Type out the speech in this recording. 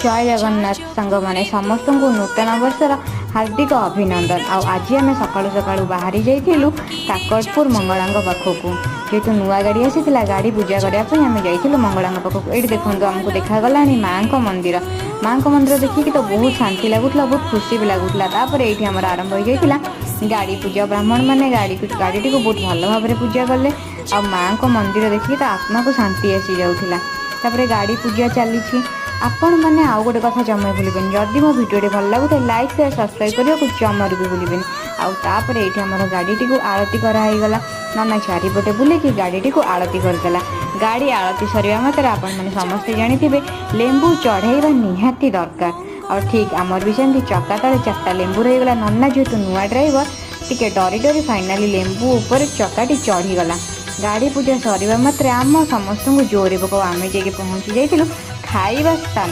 जय जगन्नाथ सांग मैंने समस्त को नूतन वर्षर हार्दिक अभिनंदन। आज आम सकालू सकालू बाहरी जाइलु काकटपुर मंगला पाखक जेहेतु नुआ गाड़ी आसी गाड़ी पूजा करने आम जाइलु मंगला पाखक। ये देखो आमको देखागला माँ को मंदिर देखिए तो बहुत शांति लगुला, बहुत खुशी भी लगुला। ये आम आरंभ हो जाता गाड़ी पूजा। ब्राह्मण मैंने गाड़ी को बहुत भल भाव में पूजा कले। आ माँ को मंदिर देखिए तो आत्मा को शांति आसी जाऊला। गाड़ी पूजा चली आपण मैंने आउ गोटे कथा जमा भूलें जदि मो भिडियो भल लगे लाइक शेयर सब्सक्राइब करने को जमार भी भूलें। आउे ये आम गाड़ी टी आरती कराईगला नाना चारिपटे बुलेकि गाड़ी को आरती करदेला। गाड़ी आरती सरिया मात्र आपण मैंने समस्ते जानी लेंबू चढ़ेवा निहाती दरकार। और ठीक आमर भी सेमती चक्का तले 4टा लेंबू रहीगला। नन्ना जेहेतु नुआ ड्राइवर टिके डरी डरी फाइनाली लेंबू उपर चक्काटी चढ़ीगला। गाड़ी पूजा सरिया मात्र आम समस्त को जोरे पकाऊ आम जाके पहुँची जाइलु खाइबा स्थान।